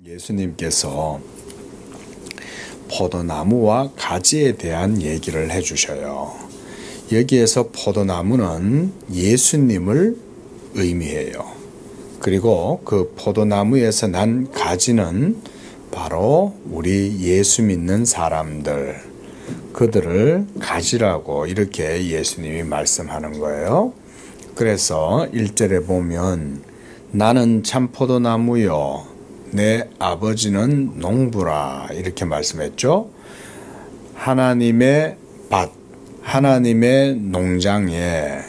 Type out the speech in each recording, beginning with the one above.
예수님께서 포도나무와 가지에 대한 얘기를 해주셔요. 여기에서 포도나무는 예수님을 의미해요. 그리고 그 포도나무에서 난 가지는 바로 우리 예수 믿는 사람들, 그들을 가지라고 이렇게 예수님이 말씀하는 거예요. 그래서 1절에 보면 나는 참 포도나무요 내 아버지는 농부라 이렇게 말씀했죠. 하나님의 밭, 하나님의 농장에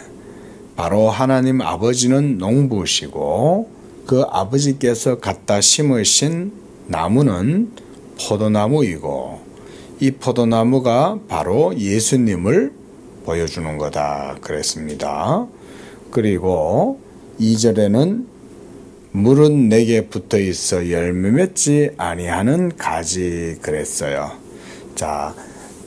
바로 하나님 아버지는 농부시고 그 아버지께서 갖다 심으신 나무는 포도나무이고 이 포도나무가 바로 예수님을 보여주는 거다 그랬습니다. 그리고 2절에는 물은 내게 붙어 있어 열매 맺지 아니하는 가지 그랬어요. 자,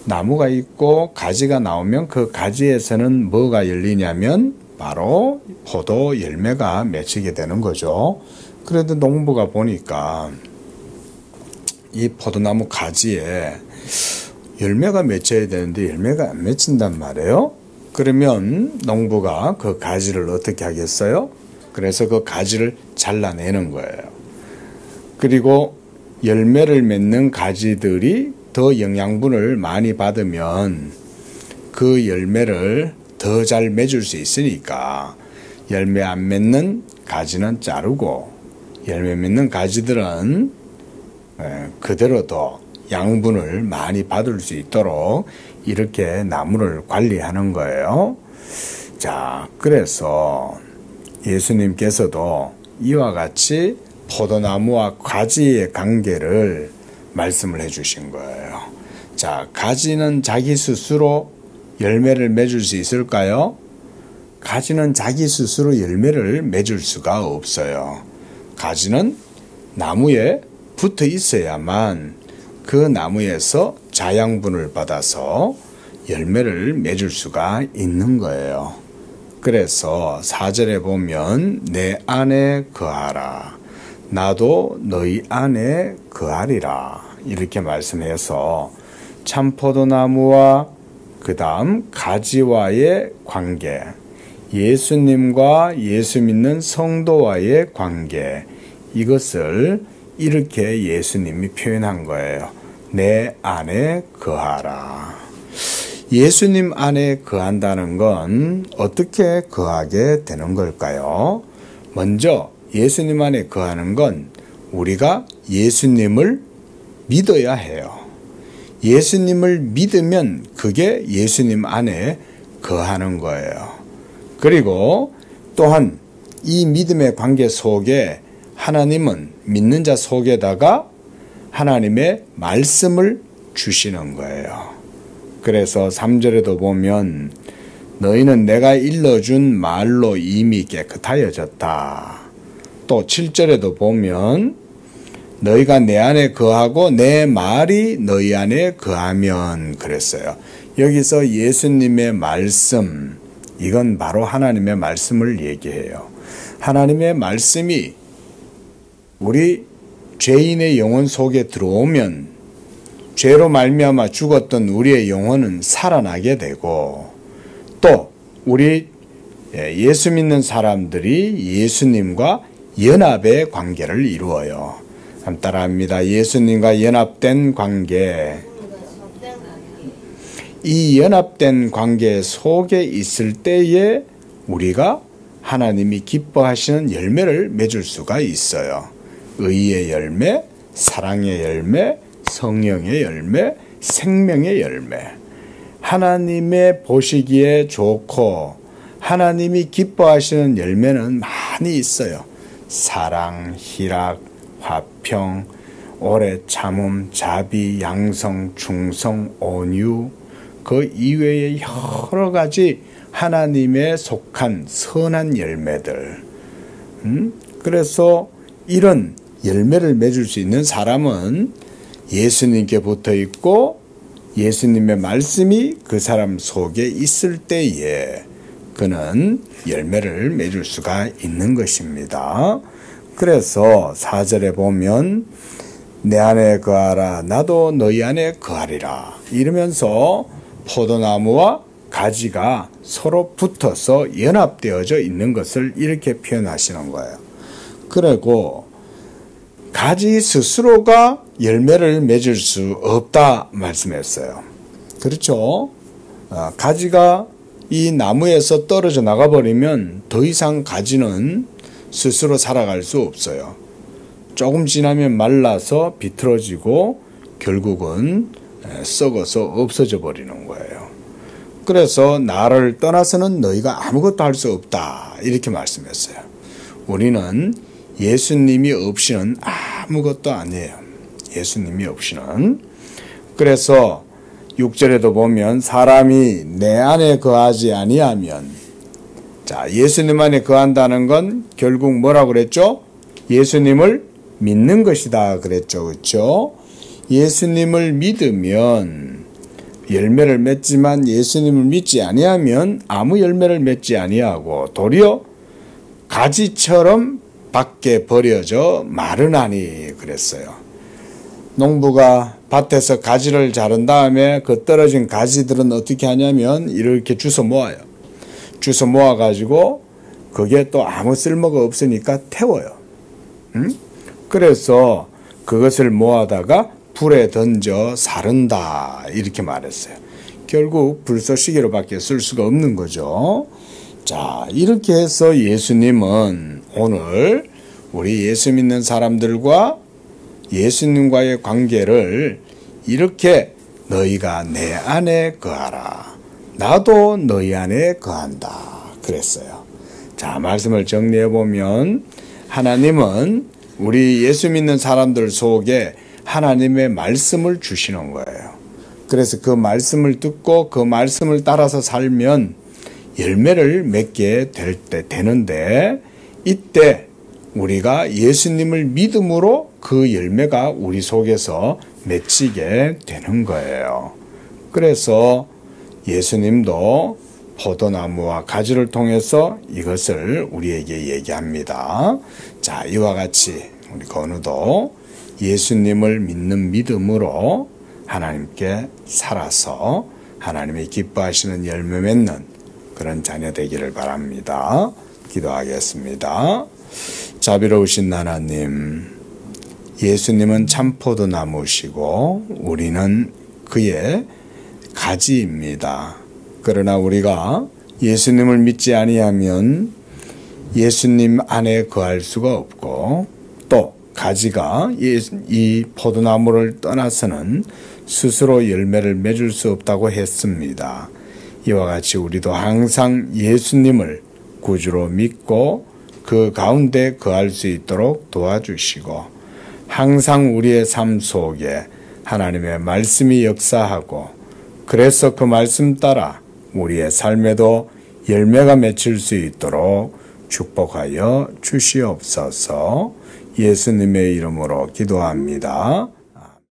나무가 있고 가지가 나오면 그 가지에서는 뭐가 열리냐면 바로 포도 열매가 맺히게 되는 거죠. 그래도 농부가 보니까 이 포도나무 가지에 열매가 맺혀야 되는데 열매가 안 맺힌단 말이에요. 그러면 농부가 그 가지를 어떻게 하겠어요? 그래서 그 가지를 잘라내는 거예요. 그리고 열매를 맺는 가지들이 더 영양분을 많이 받으면 그 열매를 더 잘 맺을 수 있으니까 열매 안 맺는 가지는 자르고 열매 맺는 가지들은 그대로 더 양분을 많이 받을 수 있도록 이렇게 나무를 관리하는 거예요. 자, 그래서 예수님께서도 이와 같이 포도나무와 가지의 관계를 말씀을 해주신 거예요. 자, 가지는 자기 스스로 열매를 맺을 수 있을까요? 가지는 자기 스스로 열매를 맺을 수가 없어요. 가지는 나무에 붙어 있어야만 그 나무에서 자양분을 받아서 열매를 맺을 수가 있는 거예요. 그래서 4절에 보면 내 안에 거하라 나도 너희 안에 거하리라 이렇게 말씀해서 참포도나무와 그 다음 가지와의 관계, 예수님과 예수 믿는 성도와의 관계, 이것을 이렇게 예수님이 표현한 거예요. 내 안에 거하라. 예수님 안에 거한다는 건 어떻게 거하게 되는 걸까요? 먼저 예수님 안에 거하는 건 우리가 예수님을 믿어야 해요. 예수님을 믿으면 그게 예수님 안에 거하는 거예요. 그리고 또한 이 믿음의 관계 속에 하나님은 믿는 자 속에다가 하나님의 말씀을 주시는 거예요. 그래서 3절에도 보면 너희는 내가 일러준 말로 이미 깨끗하여졌다. 또 7절에도 보면 너희가 내 안에 거하고 내 말이 너희 안에 거하면 그랬어요. 여기서 예수님의 말씀, 이건 바로 하나님의 말씀을 얘기해요. 하나님의 말씀이 우리 죄인의 영혼 속에 들어오면 죄로 말미암아 죽었던 우리의 영혼은 살아나게 되고 또 우리 예수 믿는 사람들이 예수님과 연합의 관계를 이루어요. 따라합니다. 예수님과 연합된 관계. 이 연합된 관계 속에 있을 때에 우리가 하나님이 기뻐하시는 열매를 맺을 수가 있어요. 의의 열매, 사랑의 열매, 성령의 열매, 생명의 열매. 하나님의 보시기에 좋고 하나님이 기뻐하시는 열매는 많이 있어요. 사랑, 희락, 화평, 오래 참음, 자비, 양성, 충성, 온유, 그 이외에 여러 가지 하나님에 속한 선한 열매들. 그래서 이런 열매를 맺을 수 있는 사람은 예수님께 붙어 있고 예수님의 말씀이 그 사람 속에 있을 때에 그는 열매를 맺을 수가 있는 것입니다. 그래서 4절에 보면 내 안에 거하라 나도 너희 안에 거하리라 이러면서 포도나무와 가지가 서로 붙어서 연합되어져 있는 것을 이렇게 표현하시는 거예요. 그리고 가지 스스로가 열매를 맺을 수 없다 말씀했어요. 그렇죠? 가지가 이 나무에서 떨어져 나가버리면 더 이상 가지는 스스로 살아갈 수 없어요. 조금 지나면 말라서 비틀어지고 결국은 썩어서 없어져 버리는 거예요. 그래서 나를 떠나서는 너희가 아무것도 할 수 없다 이렇게 말씀했어요. 우리는 예수님이 없이는 아무것도 아니에요. 예수님이 없이는. 그래서 6절에도 보면 사람이 내 안에 거하지 아니하면, 자, 예수님 안에 거한다는 건 결국 뭐라고 그랬죠? 예수님을 믿는 것이다 그랬죠. 그렇죠? 예수님을 믿으면 열매를 맺지만 예수님을 믿지 아니하면 아무 열매를 맺지 아니하고 도리어 가지처럼 밖에 버려져 마르나니 그랬어요. 농부가 밭에서 가지를 자른 다음에 그 떨어진 가지들은 어떻게 하냐면 이렇게 주워 모아요. 주워 모아가지고 그게 또 아무 쓸모가 없으니까 태워요. 그래서 그것을 모아다가 불에 던져 사른다 이렇게 말했어요. 결국 불쏘시개로밖에 쓸 수가 없는 거죠. 자, 이렇게 해서 예수님은 오늘 우리 예수 믿는 사람들과 예수님과의 관계를 이렇게 너희가 내 안에 거하라 나도 너희 안에 거한다 그랬어요. 자, 말씀을 정리해 보면 하나님은 우리 예수 믿는 사람들 속에 하나님의 말씀을 주시는 거예요. 그래서 그 말씀을 듣고 그 말씀을 따라서 살면 열매를 맺게 되는데 이때 우리가 예수님을 믿음으로 그 열매가 우리 속에서 맺히게 되는 거예요. 그래서 예수님도 포도나무와 가지를 통해서 이것을 우리에게 얘기합니다. 자, 이와 같이 우리 건우도 예수님을 믿는 믿음으로 하나님께 살아서 하나님이 기뻐하시는 열매 맺는 그런 자녀 되기를 바랍니다. 기도하겠습니다. 자비로우신 하나님, 예수님은 참 포도나무시고 우리는 그의 가지입니다. 그러나 우리가 예수님을 믿지 아니하면 예수님 안에 거할 수가 없고 또 가지가 이 포도나무를 떠나서는 스스로 열매를 맺을 수 없다고 했습니다. 이와 같이 우리도 항상 예수님을 구주로 믿고 그 가운데 거할 수 있도록 도와주시고 항상 우리의 삶 속에 하나님의 말씀이 역사하고 그래서 그 말씀 따라 우리의 삶에도 열매가 맺힐 수 있도록 축복하여 주시옵소서. 예수님의 이름으로 기도합니다.